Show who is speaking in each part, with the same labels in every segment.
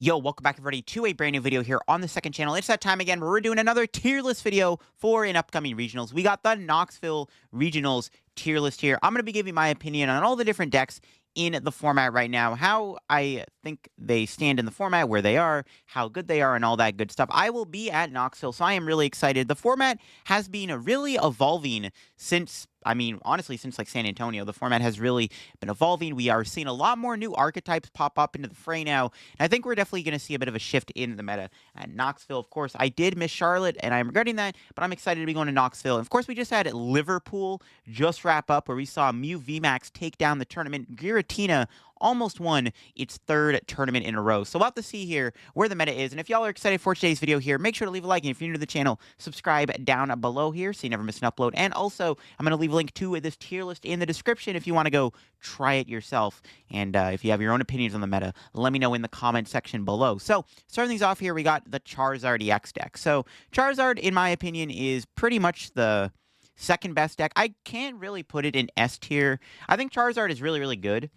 Speaker 1: Yo, welcome back everybody to a brand new video here on the second channel. It's that time again where we're doing another tier list video for an upcoming regionals. We got the Knoxville regionals tier list here. I'm going to be giving my opinion on all the different decks in the format right now, how I think they stand in the format, where they are, how good they are, and all that good stuff. I will be at Knoxville, so I am really excited. The format has been really evolving since, honestly, since like San Antonio. The format has really been evolving. We are seeing a lot more new archetypes pop up into the fray now, and I think we're definitely going to see a bit of a shift in the meta at Knoxville. Of course, I did miss Charlotte, and I'm regretting that, but I'm excited to be going to Knoxville. And of course, we just had Liverpool just wrap up, where we saw Mew VMAX take down the tournament. Artina almost won its third tournament in a row. So we'll have to see here where the meta is. And if y'all are excited for today's video here, make sure to leave a like. And if you're new to the channel, subscribe down below here so you never miss an upload. And also, I'm going to leave a link to this tier list in the description if you want to go try it yourself. And if you have your own opinions on the meta, let me know in the comment section below. So starting things off here, we got the Charizard EX deck. So Charizard, in my opinion, is pretty much the second best deck. I can't really put it in S tier. I think Charizard is really, really good,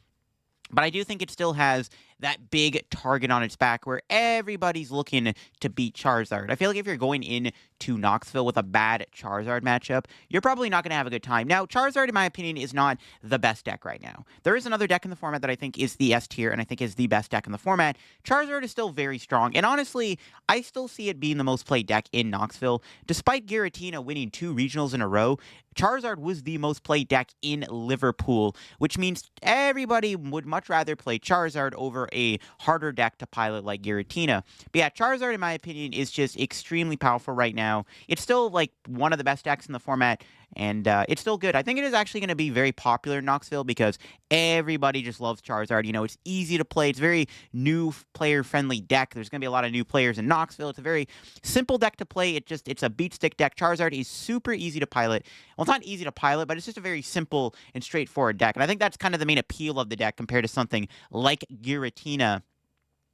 Speaker 1: but I do think it still has that big target on its back where everybody's looking to beat Charizard. I feel like if you're going into Knoxville with a bad Charizard matchup, you're probably not going to have a good time. Now, Charizard, in my opinion, is not the best deck right now. There is another deck in the format that I think is the S tier, and I think is the best deck in the format. Charizard is still very strong, and honestly, I still see it being the most played deck in Knoxville. Despite Giratina winning 2 regionals in a row, Charizard was the most played deck in Liverpool, which means everybody would much rather play Charizard over a harder deck to pilot like Giratina. But yeah, Charizard, in my opinion, is just extremely powerful right now. It's still like one of the best decks in the format, and it's still good. I think it is actually going to be very popular in Knoxville because everybody just loves Charizard. You know, it's easy to play. It's a very new player-friendly deck. There's going to be a lot of new players in Knoxville. It's a very simple deck to play. It's a beat stick deck. Charizard is super easy to pilot. Well, it's not easy to pilot, but it's just a very simple and straightforward deck. And I think that's kind of the main appeal of the deck compared to something like Giratina,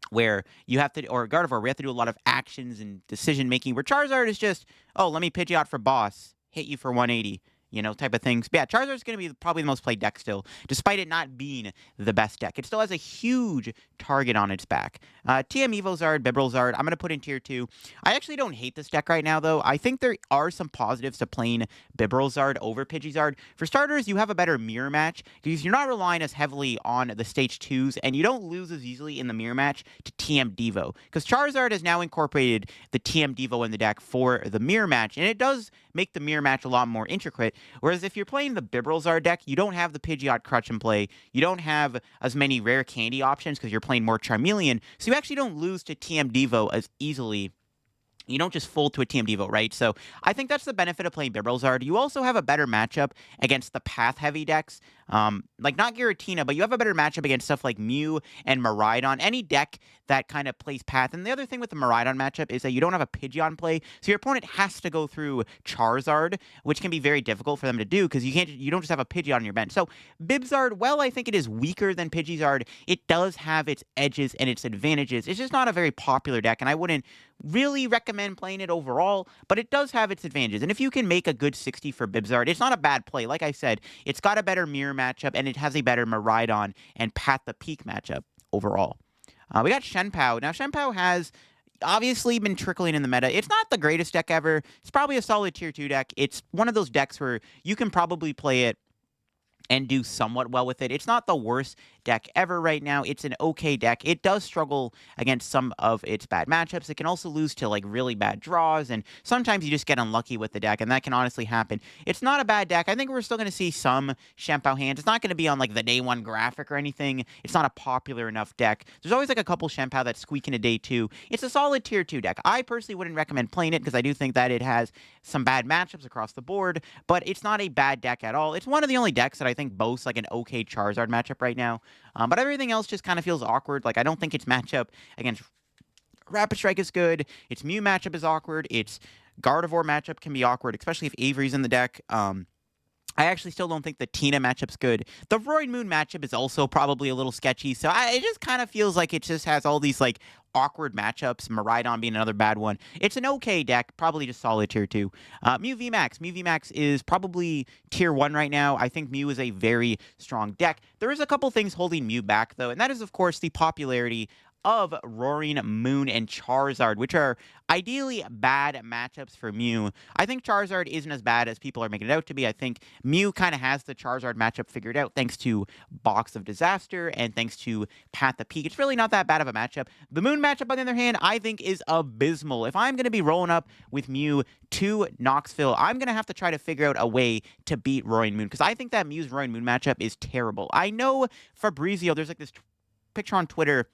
Speaker 1: where you have to, or Gardevoir, where we have to do a lot of actions and decision making, where Charizard is just, oh, let me Pidgeot for boss, hit you for 180, you know, type of things. But yeah, Charizard's going to be probably the most played deck still, despite it not being the best deck. It still has a huge target on its back. TM Evozard, Bibrelzard, I'm going to put in tier 2. I actually don't hate this deck right now, though. I think there are some positives to playing Bibrelzard over Pidgeysard. For starters, you have a better mirror match, because you're not relying as heavily on the stage 2s, and you don't lose as easily in the mirror match to TM Devo, because Charizard has now incorporated the TM Devo in the deck for the mirror match, and it does make the mirror match a lot more intricate. Whereas if you're playing the Bibrelzard deck, you don't have the Pidgeot Crutch in play. You don't have as many rare candy options because you're playing more Charmeleon, so you actually don't lose to TM Devo as easily. You don't just fold to a TM Devo, right? So I think that's the benefit of playing Bibrelzard. You also have a better matchup against the path-heavy decks. Like not Giratina, but you have a better matchup against stuff like Mew and Miraidon. Any deck that kind of plays path. And the other thing with the Miraidon matchup is that you don't have a Pidgeot in play, so your opponent has to go through Charizard, which can be very difficult for them to do because you don't just have a Pidgeot on your bench. So Bibzard, well, I think it is weaker than Pidgeysard. It does have its edges and its advantages. It's just not a very popular deck, and I wouldn't really recommend playing it overall, but it does have its advantages. And if you can make a good 60 for Bibzard, it's not a bad play. Like I said, it's got a better mirror matchup, and it has a better Miraidon and Path the Peak matchup overall. We got Shenpao. Now, Shenpao has obviously been trickling in the meta. It's not the greatest deck ever. It's probably a solid tier 2 deck. It's one of those decks where you can probably play it and do somewhat well with it. It's not the worst deck ever right now. It's an okay deck. It does struggle against some of its bad matchups. It can also lose to like really bad draws, and sometimes you just get unlucky with the deck, and that can honestly happen. It's not a bad deck. I think we're still going to see some Shenpao hands. It's not going to be on like the day 1 graphic or anything. It's not a popular enough deck. There's always like a couple Shenpao that squeak in a day 2. It's a solid tier 2 deck. I personally wouldn't recommend playing it because I do think that it has some bad matchups across the board, but it's not a bad deck at all. It's one of the only decks that I think boasts like an okay Charizard matchup right now. But everything else just kind of feels awkward. Like, I don't think its matchup against Rapid Strike is good. Its Mew matchup is awkward. Its Gardevoir matchup can be awkward, especially if Avery's in the deck. I actually still don't think the Tina matchup's good. The Roid Moon matchup is also probably a little sketchy, so it just kind of feels like it just has all these, like, awkward matchups, Miraidon being another bad one. It's an okay deck, probably just solid tier 2. Mew VMAX. Mew VMAX is probably tier 1 right now. I think Mew is a very strong deck. There is a couple things holding Mew back, though, and that is, of course, the popularity of Roaring Moon and Charizard, which are ideally bad matchups for Mew. I think Charizard isn't as bad as people are making it out to be. I think Mew kind of has the Charizard matchup figured out thanks to Box of Disaster and thanks to Path of Peak. It's really not that bad of a matchup. The Moon matchup, on the other hand, I think is abysmal. If I'm going to be rolling up with Mew to Knoxville, I'm going to have to try to figure out a way to beat Roaring Moon because I think that Mew's Roaring Moon matchup is terrible. I know Fabrizio, there's like this picture on Twitter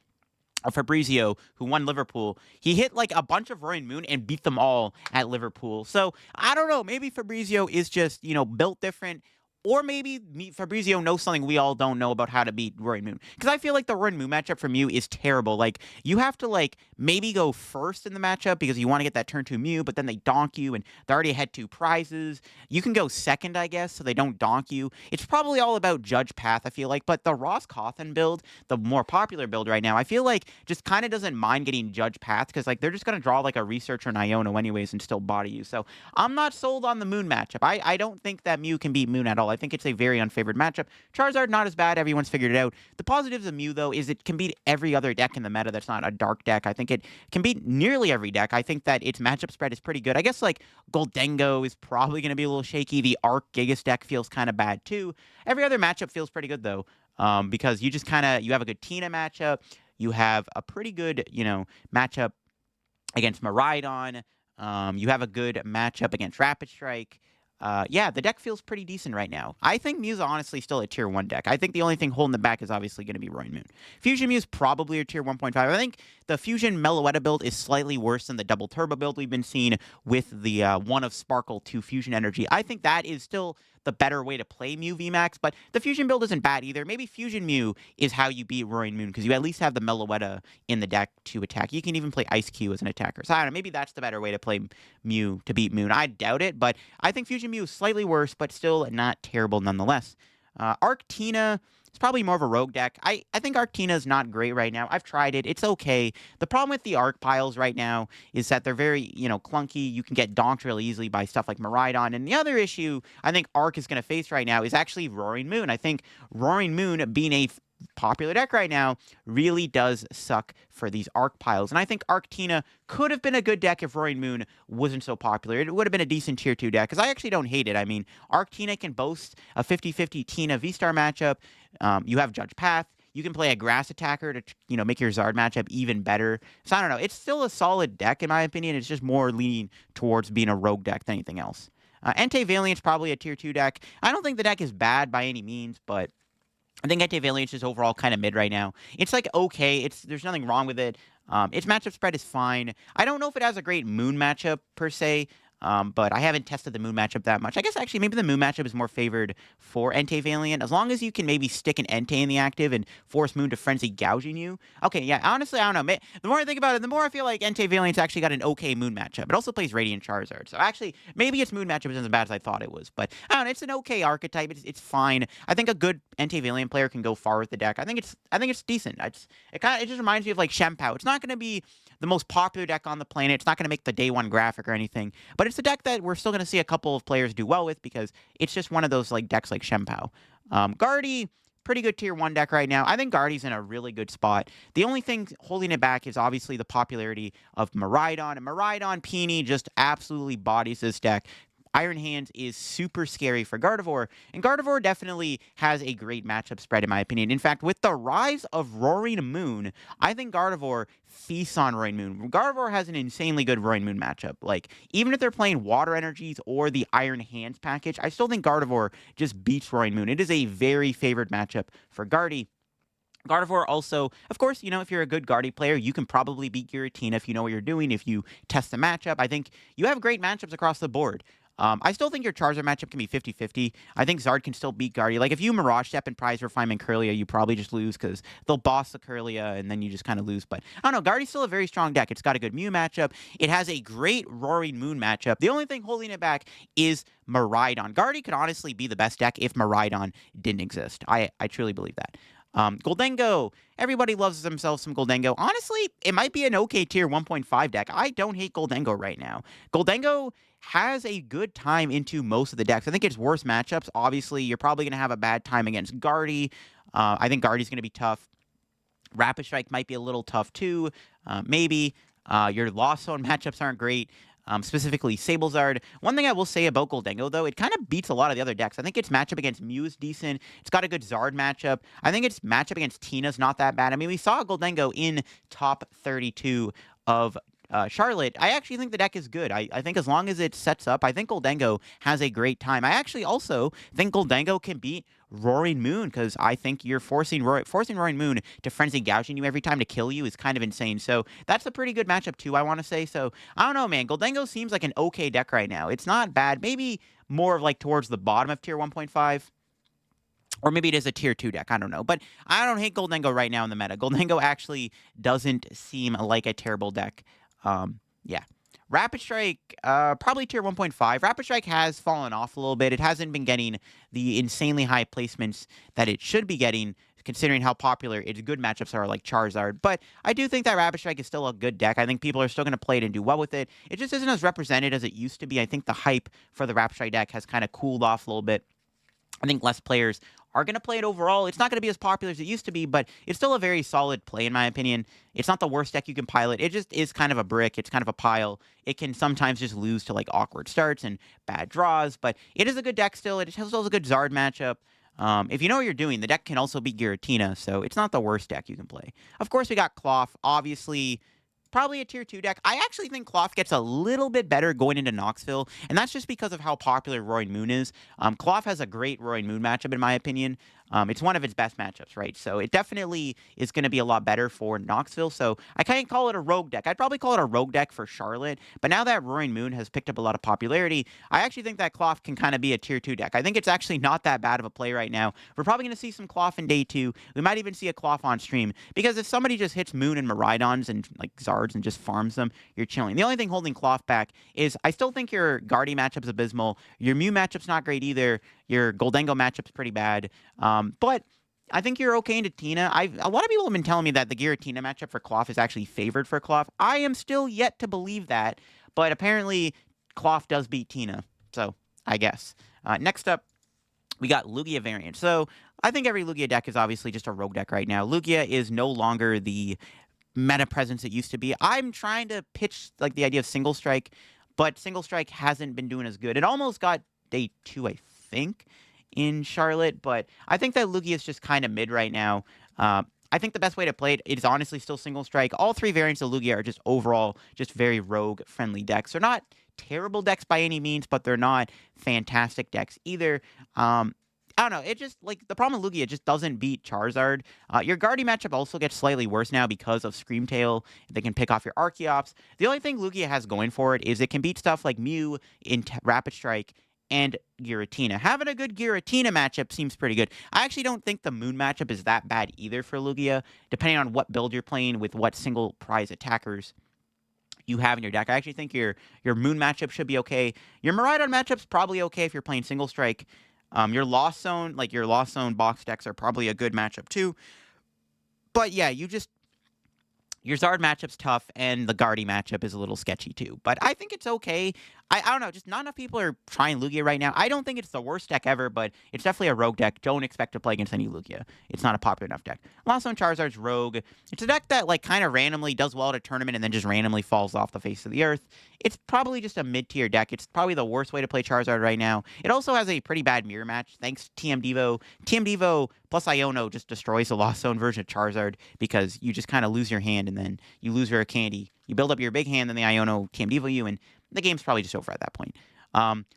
Speaker 1: of Fabrizio, who won Liverpool. He hit like a bunch of Roaring Moon and beat them all at Liverpool. So I don't know. Maybe Fabrizio is just, built different. Or maybe Fabrizio knows something we all don't know about how to beat Roaring Moon. Because I feel like the Roaring Moon matchup from Mew is terrible. Like, you have to, maybe go first in the matchup because you want to get that turn 2 Mew, but then they donk you, and they already had 2 prizes. You can go second, I guess, so they don't donk you. It's probably all about Judge Path, I feel like. But the Ross Cawthon build, the more popular build right now, I feel like just kind of doesn't mind getting Judge Path because, they're just going to draw, a Researcher and Iono anyways and still body you. So I'm not sold on the Moon matchup. I don't think that Mew can beat Moon at all. I think it's a very unfavored matchup. Charizard, not as bad. Everyone's figured it out. The positives of Mew, though, is it can beat every other deck in the meta that's not a dark deck. I think it can beat nearly every deck. I think that its matchup spread is pretty good. I guess, Goldengo is probably going to be a little shaky. The Arc Gigas deck feels kind of bad, too. Every other matchup feels pretty good, though, because you just you have a good Tina matchup. You have a pretty good, matchup against Miraidon. You have a good matchup against Rapid Strike. Yeah, the deck feels pretty decent right now. I think Mew's honestly still a tier 1 deck. I think the only thing holding them back is obviously going to be Roaring Moon. Fusion Mew's probably a tier 1.5. I think the Fusion Meloetta build is slightly worse than the double turbo build we've been seeing with the 1 of Sparkle to Fusion Energy. I think that is still the better way to play Mew VMAX, but the Fusion build isn't bad either. Maybe Fusion Mew is how you beat Roaring Moon, because you at least have the Meloetta in the deck to attack. You can even play Ice Q as an attacker. So I don't know, maybe that's the better way to play Mew to beat Moon. I doubt it, but I think Fusion Mew is slightly worse, but still not terrible nonetheless. Artina is probably more of a rogue deck. I think Artina is not great right now. I've tried it. It's okay. The problem with the Arc piles right now is that they're very, clunky. You can get donked really easily by stuff like Miraidon. And the other issue I think Arc is going to face right now is actually Roaring Moon. I think Roaring Moon being a popular deck right now really does suck for these Arc piles. And I think Arctina could have been a good deck if Roaring Moon wasn't so popular. It would have been a decent tier 2 deck, because I actually don't hate it. I mean, Arctina can boast a 50-50 Tina V-Star matchup. You have Judge Path. You can play a Grass Attacker to, make your Zard matchup even better. So I don't know. It's still a solid deck, in my opinion. It's just more leaning towards being a rogue deck than anything else. Entei Valiant's probably a tier 2 deck. I don't think the deck is bad by any means, but I think Entei Valiant is overall kind of mid right now. It's okay. There's nothing wrong with it. Its matchup spread is fine. I don't know if it has a great Moon matchup per se. But I haven't tested the Moon matchup that much. I guess actually maybe the Moon matchup is more favored for Entei Valiant. As long as you can maybe stick an Entei in the active and force Moon to frenzy gouging you. Okay, yeah, honestly, I don't know. The more I think about it, the more I feel like Entei Valiant's actually got an okay Moon matchup. It also plays Radiant Charizard. So actually, maybe its Moon matchup isn't as bad as I thought it was. But I don't know, it's an okay archetype. It's fine. I think a good Entei Valiant player can go far with the deck. I think it's decent. It just reminds me of Shempao. It's not going to be the most popular deck on the planet. It's not going to make the day 1 graphic or anything, but it's a deck that we're still going to see a couple of players do well with, because it's just one of those decks like Shempao. Guardy, pretty good tier 1 deck right now. I think Guardy's in a really good spot. The only thing holding it back is obviously the popularity of Miraidon, and Miraidon Peony just absolutely bodies this deck. Iron Hands is super scary for Gardevoir, and Gardevoir definitely has a great matchup spread, in my opinion. In fact, with the rise of Roaring Moon, I think Gardevoir feasts on Roaring Moon. Gardevoir has an insanely good Roaring Moon matchup. Even if they're playing Water Energies or the Iron Hands package, I still think Gardevoir just beats Roaring Moon. It is a very favored matchup for Guardy. Gardevoir also, of course, if you're a good Guardy player, you can probably beat Giratina if you know what you're doing, if you test the matchup. I think you have great matchups across the board. I still think your Charizard matchup can be 50-50. I think Zard can still beat Guardy. If you Mirage Step and Prize Refinement Kirlia, you probably just lose because they'll boss the Kirlia and then you just kind of lose. But I don't know, Guardy's still a very strong deck. It's got a good Mew matchup. It has a great Roaring Moon matchup. The only thing holding it back is Miraidon. Guardy could honestly be the best deck if Miraidon didn't exist. I truly believe that. Goldengo. Everybody loves themselves some Goldengo. Honestly, it might be an okay tier 1.5 deck. I don't hate Goldengo right now. Goldengo has a good time into most of the decks. I think its worst matchups, obviously, you're probably going to have a bad time against Guardy. I think Guardy's going to be tough. Rapid Strike might be a little tough too. Maybe. Your Lost Zone matchups aren't great. Specifically Sablezard. One thing I will say about Goldengo, though, it kind of beats a lot of the other decks. I think its matchup against Mew is decent. It's got a good Zard matchup. I think its matchup against Tina's not that bad. I mean, we saw Goldengo in top 32 of Charlotte. I actually think the deck is good. I think as long as it sets up, I think Goldengo has a great time. I actually also think Goldengo can beat Roaring Moon, because I think you're forcing Roaring Moon to frenzy gouging you every time to kill you is kind of insane. So that's a pretty good matchup too, I want to say. So I don't know, man. Goldengo seems like an okay deck right now. It's not bad. Maybe more of like towards the bottom of tier 1.5. Or maybe it is a tier 2 deck. I don't know. But I don't hate Goldengo right now in the meta. Goldengo actually doesn't seem like a terrible deck. Yeah. Rapid Strike, probably tier 1.5. Rapid Strike has fallen off a little bit. It hasn't been getting the insanely high placements that it should be getting, considering how popular its good matchups are like Charizard. But I do think that Rapid Strike is still a good deck. I think people are still going to play it and do well with it. It just isn't as represented as it used to be. I think the hype for the Rapid Strike deck has kind of cooled off a little bit. I think less players are going to play it overall. It's not going to be as popular as it used to be, but it's still a very solid play, in my opinion. It's not the worst deck you can pilot. It just is kind of a brick. It's kind of a pile. It can sometimes just lose to, like, awkward starts and bad draws, but it is a good deck still. It has also a good Zard matchup. If you know what you're doing, the deck can also be Giratina, so it's not the worst deck you can play. Of course, we got CLth, obviously probably a tier 2 deck. I actually think CLth gets a little bit better going into Knoxville, and that's just because of how popular Roaring Moon is. CLth has a great Roaring Moon matchup, in my opinion. It's one of its best matchups, right? So it definitely is going to be a lot better for Knoxville. So I can't call it a rogue deck. I'd probably call it a rogue deck for Charlotte. But now that Roaring Moon has picked up a lot of popularity, I actually think that CLth can kind of be a tier 2 deck. I think it's actually not that bad of a play right now. We're probably going to see some CLth in day 2. We might even see a CLth on stream. Because if somebody just hits Moon and Miraidons and like Zards and just farms them, you're chilling. The only thing holding CLth back is I still think your Guardy matchup's abysmal. Your Mew matchup's not great either. Your Goldengo matchup's pretty bad. But I think you're okay into Tina. A lot of people have been telling me that the Giratina matchup for CLth is actually favored for CLth. I am still yet to believe that, but apparently CLth does beat Tina. So, I guess. Next up, we got Lugia variant. So, I think every Lugia deck is obviously just a rogue deck right now. Lugia is no longer the meta presence it used to be. I'm trying to pitch like the idea of Single Strike, but Single Strike hasn't been doing as good. It almost got day 2, I think, in Charlotte, but I think that Lugia is just kind of mid right now. I think the best way to play it is honestly still Single Strike. All 3 variants of Lugia are just overall just very rogue-friendly decks. They're not terrible decks by any means, but they're not fantastic decks either. I don't know. It just, like, the problem with Lugia, it just doesn't beat Charizard. Your Guardy matchup also gets slightly worse now because of Screamtail. They can pick off your Archeops. The only thing Lugia has going for it is it can beat stuff like Mew in Rapid Strike and Giratina. Having a good Giratina matchup seems pretty good. I actually don't think the Moon matchup is that bad either for Lugia, depending on what build you're playing with what single prize attackers you have in your deck. I actually think your Moon matchup should be okay. Your Miraidon matchup's probably okay if you're playing Single Strike. Your Lost Zone, like your Lost Zone box decks are probably a good matchup too. But yeah, your Zard matchup's tough, and the Guardy matchup is a little sketchy too. But I think it's okay. I don't know, just not enough people are trying Lugia right now. I don't think it's the worst deck ever, but it's definitely a rogue deck. Don't expect to play against any Lugia. It's not a popular enough deck. Lost Zone Charizard's rogue. It's a deck that like kind of randomly does well at a tournament and then just randomly falls off the face of the earth. It's probably just a mid-tier deck. It's probably the worst way to play Charizard right now. It also has a pretty bad mirror match, thanks to TM Devo. TM Devo plus Iono just destroys the Lost Zone version of Charizard because you just kind of lose your hand and then you lose your candy. You build up your big hand, then the Iono TM Devo you, and the game's probably just over at that point.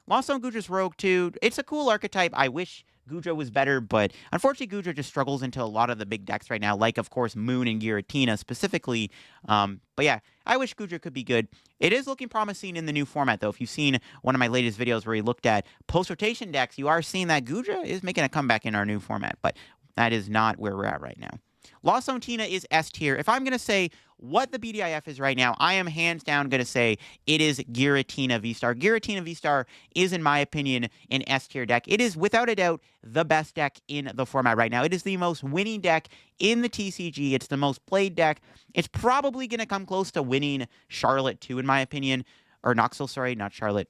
Speaker 1: Lost Zone Gudra's rogue too. It's a cool archetype. I wish Gudra was better, but unfortunately Gudra just struggles into a lot of the big decks right now, like, of course, Moon and Giratina specifically. But yeah, I wish Gudra could be good. It is looking promising in the new format, though. If you've seen one of my latest videos where we looked at post-rotation decks, you are seeing that Gudra is making a comeback in our new format, but that is not where we're at right now. Lost Zone Tina is S tier. If I'm going to say what the BDIF is right now, I am hands down going to say it is Giratina V-Star. Giratina V-Star is, in my opinion, an S tier deck. It is, without a doubt, the best deck in the format right now. It is the most winning deck in the TCG. It's the most played deck. It's probably going to come close to winning Charlotte, too, in my opinion. Or Knoxville, sorry, not Charlotte.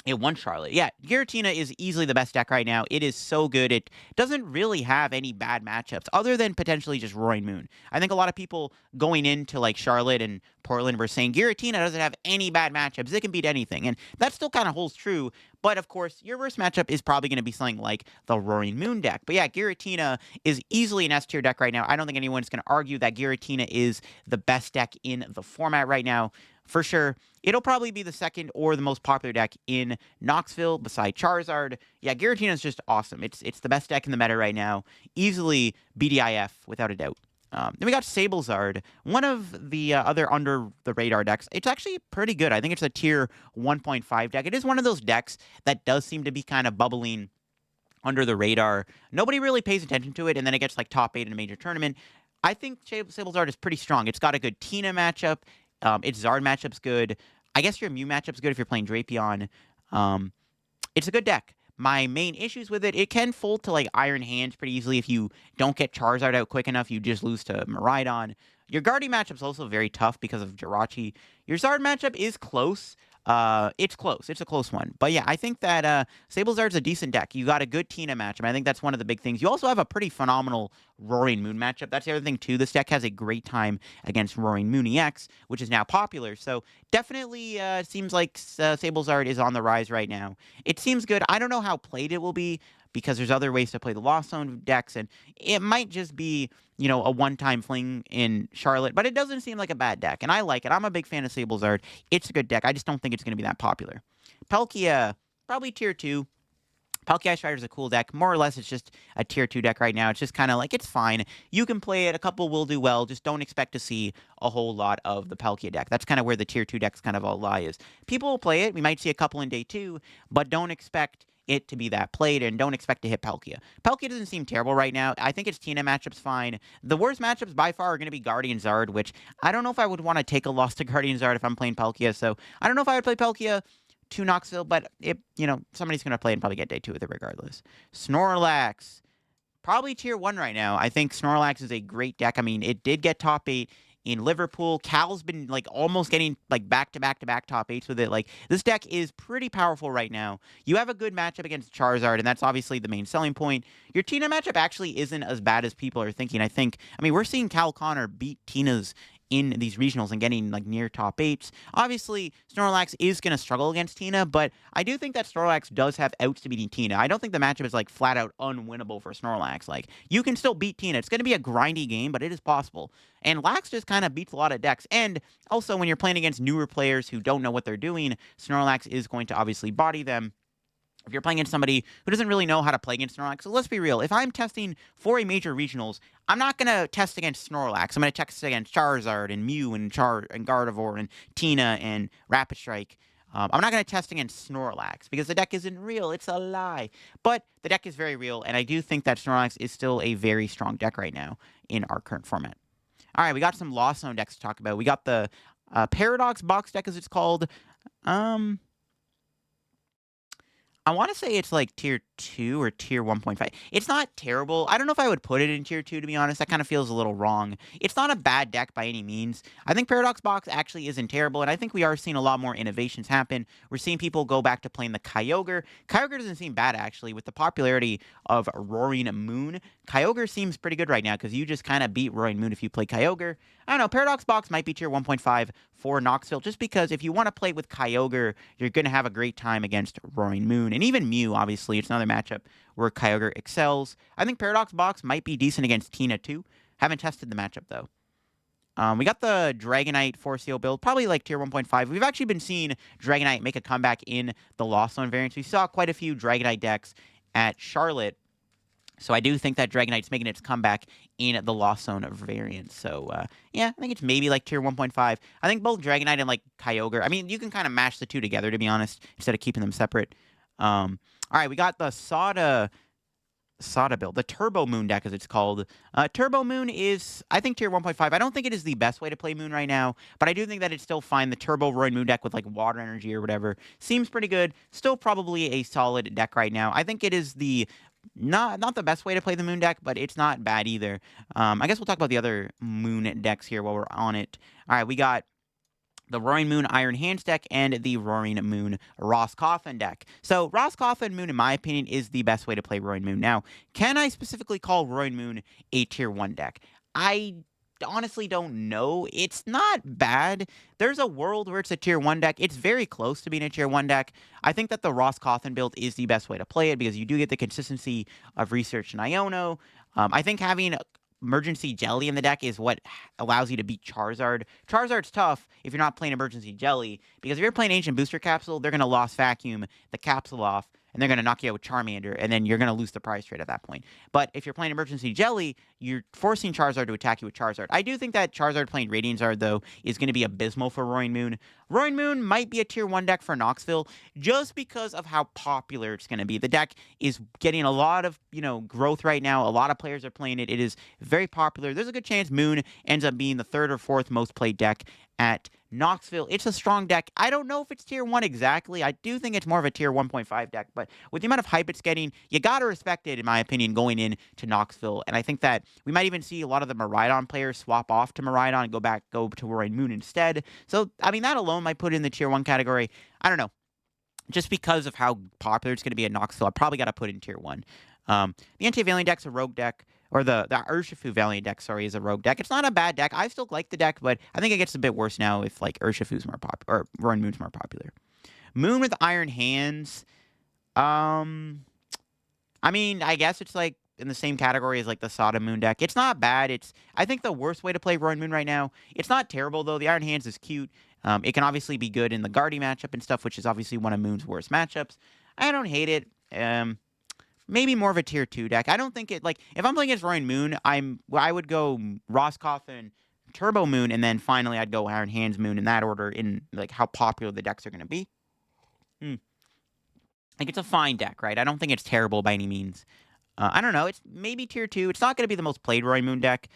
Speaker 1: It won Charlotte. Yeah, Giratina is easily the best deck right now. It is so good. It doesn't really have any bad matchups other than potentially just Roaring Moon. I think a lot of people going into like Charlotte and Portland were saying Giratina doesn't have any bad matchups. It can beat anything. And that still kind of holds true. But of course, your worst matchup is probably going to be something like the Roaring Moon deck. But yeah, Giratina is easily an S tier deck right now. I don't think anyone's going to argue that Giratina is the best deck in the format right now. For sure, it'll probably be the second or the most popular deck in Knoxville beside Charizard. Yeah, Giratina is just awesome. It's the best deck in the meta right now. Easily BDIF, without a doubt. Then we got Sablezard, one of the other under-the-radar decks. It's actually pretty good. I think it's a tier 1.5 deck. It is one of those decks that does seem to be kind of bubbling under the radar. Nobody really pays attention to it, and then it gets like top 8 in a major tournament. I think Sablezard is pretty strong. It's got a good Tina matchup. Its Zard matchup's good. I guess your Mew matchup's good if you're playing Drapion. It's a good deck. My main issues with it, it can fold to like Iron Hands pretty easily if you don't get Charizard out quick enough. You just lose to Miraidon. Your Guardian matchup's also very tough because of Jirachi. Your Zard matchup is close. It's close. It's a close one. But yeah, I think that Sablezard's a decent deck. You got a good Tina matchup. I think that's one of the big things. You also have a pretty phenomenal Roaring Moon matchup. That's the other thing, too. This deck has a great time against Roaring Moon EX, which is now popular. So definitely seems like Sablezard is on the rise right now. It seems good. I don't know how played it will be because there's other ways to play the Lost Zone decks, and it might just be, you know, a one-time fling in Charlotte, but it doesn't seem like a bad deck, and I like it. I'm a big fan of Sablezard. It's a good deck. I just don't think it's going to be that popular. Palkia, probably tier 2. Palkia Strider is a cool deck. More or less, it's just a tier 2 deck right now. It's just kind of like, it's fine. You can play it. A couple will do well. Just don't expect to see a whole lot of the Palkia deck. That's kind of where the tier 2 decks kind of all lie is. People will play it. We might see a couple in day 2, but don't expect it to be that played, and don't expect to hit Palkia. Palkia doesn't seem terrible right now. I think its Tina matchup's fine. The worst matchups by far are going to be Guardian Zard, which I don't know if I would want to take a loss to Guardian Zard if I'm playing Palkia, so I don't know if I would play Palkia to Knoxville, but you know, somebody's going to play and probably get day 2 with it regardless. Snorlax, probably tier 1 right now. I think Snorlax is a great deck. I mean, it did get top 8 in Liverpool. Cal's been like almost getting like back-to-back-to-back top 8s with it. Like, this deck is pretty powerful right now. You have a good matchup against Charizard, and that's obviously the main selling point. Your Tina matchup actually isn't as bad as people are thinking. I mean, we're seeing Cal Connor beat Tina's in these regionals and getting like near top 8s. Obviously, Snorlax is going to struggle against Tina, but I do think that Snorlax does have outs to beating Tina. I don't think the matchup is like flat out unwinnable for Snorlax. Like, you can still beat Tina. It's going to be a grindy game, but it is possible. And Lax just kind of beats a lot of decks. And also, when you're playing against newer players who don't know what they're doing, Snorlax is going to obviously body them. If you're playing against somebody who doesn't really know how to play against Snorlax, so let's be real. If I'm testing for a major regionals, I'm not going to test against Snorlax. I'm going to test against Charizard and Mew and Gardevoir and Tina and Rapid Strike. I'm not going to test against Snorlax because the deck isn't real. It's a lie. But the deck is very real, and I do think that Snorlax is still a very strong deck right now in our current format. All right, we got some Lost Zone decks to talk about. We got the Paradox box deck, as it's called. I want to say it's like tier 2 or tier 1.5. It's not terrible. I don't know if I would put it in tier 2, to be honest. That kind of feels a little wrong. It's not a bad deck by any means. I think Paradox Box actually isn't terrible, and I think we are seeing a lot more innovations happen. We're seeing people go back to playing the Kyogre. Kyogre doesn't seem bad, actually. With the popularity of Roaring Moon, Kyogre seems pretty good right now because you just kind of beat Roaring Moon if you play Kyogre. I don't know. Paradox Box might be tier 1.5 for Knoxville, just because if you want to play with Kyogre, you're going to have a great time against Roaring Moon. And even Mew, obviously, it's another matchup where Kyogre excels. I think Paradox Box might be decent against Tina, too. Haven't tested the matchup, though. We got the Dragonite Force-Heal build, probably like tier 1.5. We've actually been seeing Dragonite make a comeback in the Lost Zone variants. We saw quite a few Dragonite decks at Charlotte. So I do think that Dragonite's making its comeback in the Lost Zone variant. So, yeah, I think it's maybe like tier 1.5. I think both Dragonite and, like, Kyogre, I mean, you can kind of mash the two together, to be honest, instead of keeping them separate. All right, we got the Sada build, the Turbo Moon deck, as it's called. Turbo Moon is, I think, tier 1.5. I don't think it is the best way to play Moon right now, but I do think that it's still fine. The Turbo Roaring Moon deck with, like, Water Energy or whatever seems pretty good. Still probably a solid deck right now. I think it is the not the best way to play the Moon deck, but it's not bad either. I guess we'll talk about the other Moon decks here while we're on it. All right, we got the Roaring Moon Iron Hands deck and the Roaring Moon Roscoffin deck. So Roscoffin Moon, in my opinion, is the best way to play Roaring Moon. Now, can I specifically call Roaring Moon a Tier 1 deck? I honestly don't know. It's not bad. There's a world where it's a Tier 1 deck. It's very close to being a Tier 1 deck. I think that the Roscoffin build is the best way to play it because you do get the consistency of Research and Iono. I think having Emergency Jelly in the deck is what allows you to beat Charizard. Charizard's tough if you're not playing Emergency Jelly, because if you're playing Ancient Booster Capsule, they're going to Lost Vacuum the capsule off, and they're going to knock you out with Charmander, and then you're going to lose the prize trade at that point. But if you're playing Emergency Jelly, you're forcing Charizard to attack you with Charizard. I do think that Charizard playing Radiant Zard, though, is going to be abysmal for Roaring Moon. Roaring Moon might be a Tier 1 deck for Knoxville, just because of how popular it's going to be. The deck is getting a lot of, growth right now. A lot of players are playing it. It is very popular. There's a good chance Moon ends up being the 3rd or 4th most played deck at Knoxville. It's a strong deck. I don't know if it's Tier 1 exactly. I do think it's more of a Tier 1.5 deck, but with the amount of hype it's getting, you gotta respect it, in my opinion, going into Knoxville. And I think that we might even see a lot of the Miraidon players swap off to Miraidon and go to Roaring Moon instead. So, that alone might put it in the Tier 1 category. I don't know. Just because of how popular it's going to be at Knoxville, I probably got to put in Tier 1. The Anti-Valiant deck's a rogue deck. Or the Urshifu Valiant deck, is a rogue deck. It's not a bad deck. I still like the deck, but I think it gets a bit worse now if, Urshifu's more popular, or Roaring Moon's more popular. Moon with Iron Hands. I guess it's, in the same category as, the Sada Moon deck. It's not bad. I think the worst way to play Roaring Moon right now. It's not terrible, though. The Iron Hands is cute. It can obviously be good in the Guardy matchup and stuff, which is obviously one of Moon's worst matchups. I don't hate it. Maybe more of a Tier 2 deck. I don't think it, if I'm playing against Roaring Moon, I would go Roscoffin, Turbo Moon, and then finally I'd go Iron Hands Moon in that order in, how popular the decks are going to be. It's a fine deck, right? I don't think it's terrible by any means. I don't know. It's maybe Tier 2. It's not going to be the most played Roaring Moon deck.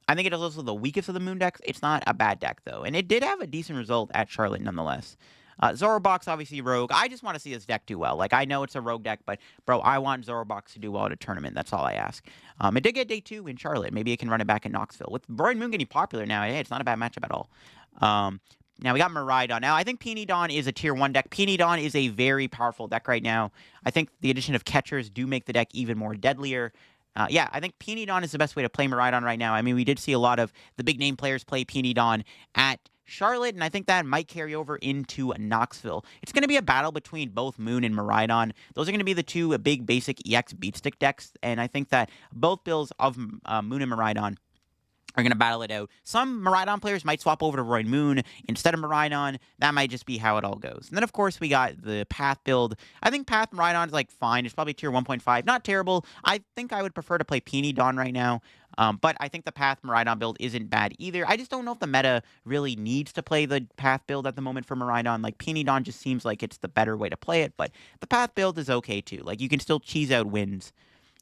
Speaker 1: I think it is also the weakest of the Moon decks. It's not a bad deck, though. And it did have a decent result at Charlotte, nonetheless. Zorobox, obviously rogue. I just want to see this deck do well. I know it's a rogue deck, but, bro, I want Zorobox to do well at a tournament. That's all I ask. It did get day 2 in Charlotte. Maybe it can run it back in Knoxville. With Roaring Moon getting popular now, hey, it's not a bad matchup at all. Now, we got Miraidon. Now, I think Peony Dawn is a Tier 1 deck. Peony Dawn is a very powerful deck right now. I think the addition of catchers do make the deck even more deadlier. I think Peony Dawn is the best way to play Miraidon right now. We did see a lot of the big-name players play Peony Dawn at Charlotte, and I think that might carry over into Knoxville. It's going to be a battle between both Moon and Miraidon. Those are going to be the two big basic EX beatstick decks, and I think that both builds of Moon and Miraidon are going to battle it out. Some Miraidon players might swap over to Roaring Moon instead of Miraidon. That might just be how it all goes. And then, of course, we got the Path build. I think Path Miraidon is, fine. It's probably Tier 1.5. Not terrible. I think I would prefer to play Peony Dawn right now. But I think the Path Miraidon build isn't bad either. I just don't know if the meta really needs to play the Path build at the moment for Miraidon. Peony Dawn just seems like it's the better way to play it. But the Path build is okay, too. You can still cheese out wins.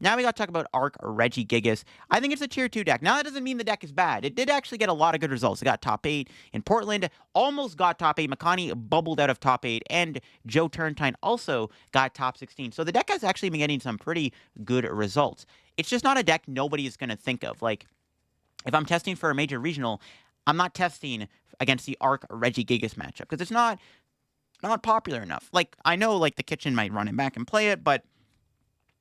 Speaker 1: Now we got to talk about Arc Regigigas. I think it's a Tier 2 deck. Now, that doesn't mean the deck is bad. It did actually get a lot of good results. It got top 8 in Portland, almost got top 8. Makani bubbled out of top 8, and Joe Turntine also got top 16. So the deck has actually been getting some pretty good results. It's just not a deck nobody is going to think of. If I'm testing for a major regional, I'm not testing against the Arc Regigigas matchup, because it's not popular enough. I know, the Kitchen might run it back and play it, but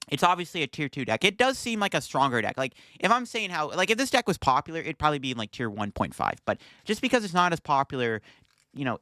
Speaker 1: it's obviously a Tier 2 deck. It does seem like a stronger deck. If I'm saying how, if this deck was popular, it'd probably be in, Tier 1.5. But just because it's not as popular,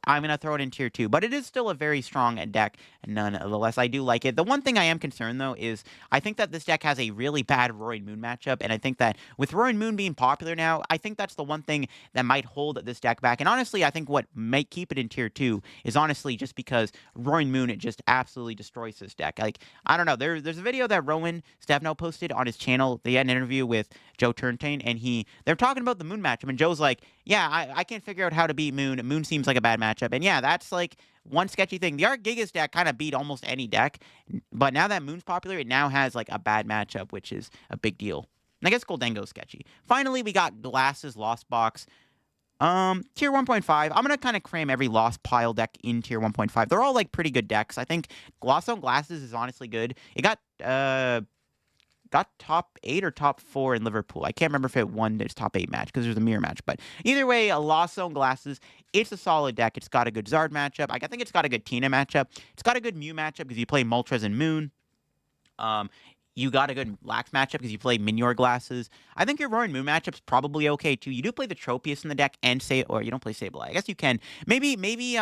Speaker 1: I'm going to throw it in Tier 2. But it is still a very strong deck, nonetheless. I do like it. The one thing I am concerned, though, is I think that this deck has a really bad Roaring Moon matchup. And I think that with Roaring Moon being popular now, I think that's the one thing that might hold this deck back. And honestly, I think what might keep it in Tier 2 is honestly just because Roaring Moon, it just absolutely destroys this deck. I don't know. There's a video that Rowan Stefano posted on his channel. They had an interview with Joe Turntine, and they're talking about the Moon matchup. And Joe's like, yeah, I can't figure out how to beat Moon. Moon seems like a bad matchup. And yeah, that's one sketchy thing. The Arc Gigas deck kind of beat almost any deck, but now that Moon's popular, it now has a bad matchup, which is a big deal. And I guess Goldengo's sketchy. Finally, we got Glasses Lost Box. Tier 1.5. I'm going to kind of cram every Lost Pile deck in Tier 1.5. They're all pretty good decks. I think Gloss on Glasses is honestly good. It got got top 8 or top 4 in Liverpool. I can't remember if it won its top 8 match because there's a mirror match. But either way, a Lost Zone Glasses, it's a solid deck. It's got a good Zard matchup. I think it's got a good Tina matchup. It's got a good Mew matchup because you play Moltres and Moon. Um, you got a good Lax matchup because you play Minior Glasses. I think your Roaring Moon matchup's probably okay too. You do play the Tropius in the deck and or you don't play Sableye. I guess you can. Maybe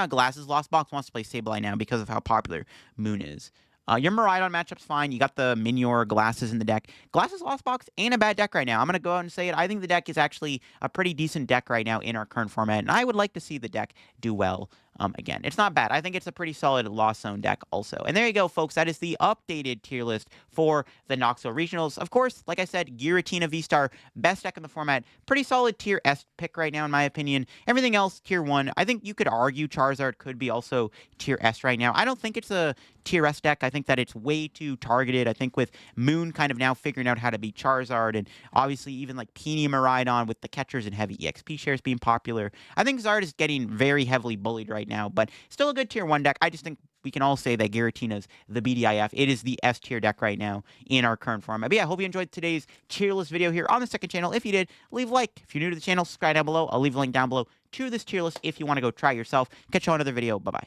Speaker 1: Glasses Lost Box wants to play Sableye now because of how popular Moon is. Your Miraidon matchup's fine. You got the Minior Glasses in the deck. Glasses Lost Box ain't a bad deck right now. I'm going to go out and say it. I think the deck is actually a pretty decent deck right now in our current format, and I would like to see the deck do well again. It's not bad. I think it's a pretty solid Lost Zone deck also. And there you go, folks. That is the updated tier list for the Knoxville Regionals. Of course, like I said, Giratina V-Star, best deck in the format. Pretty solid tier S pick right now, in my opinion. Everything else, tier 1. I think you could argue Charizard could be also tier S right now. I don't think it's a tier S deck. I think that it's way too targeted. I think with Moon kind of now figuring out how to beat Charizard, and obviously even like Peony Miraidon with the catchers and heavy EXP shares being popular, I think Zard is getting very heavily bullied right now, but still a good tier 1 deck. I just think we can all say that Giratina's the BDIF. It is the S tier deck right now in our current format. But yeah, I hope you enjoyed today's tier list video here on the second channel. If you did, leave a like. If you're new to the channel, subscribe down below. I'll leave a link down below to this tier list if you want to go try it yourself. Catch you on another video. Bye-bye.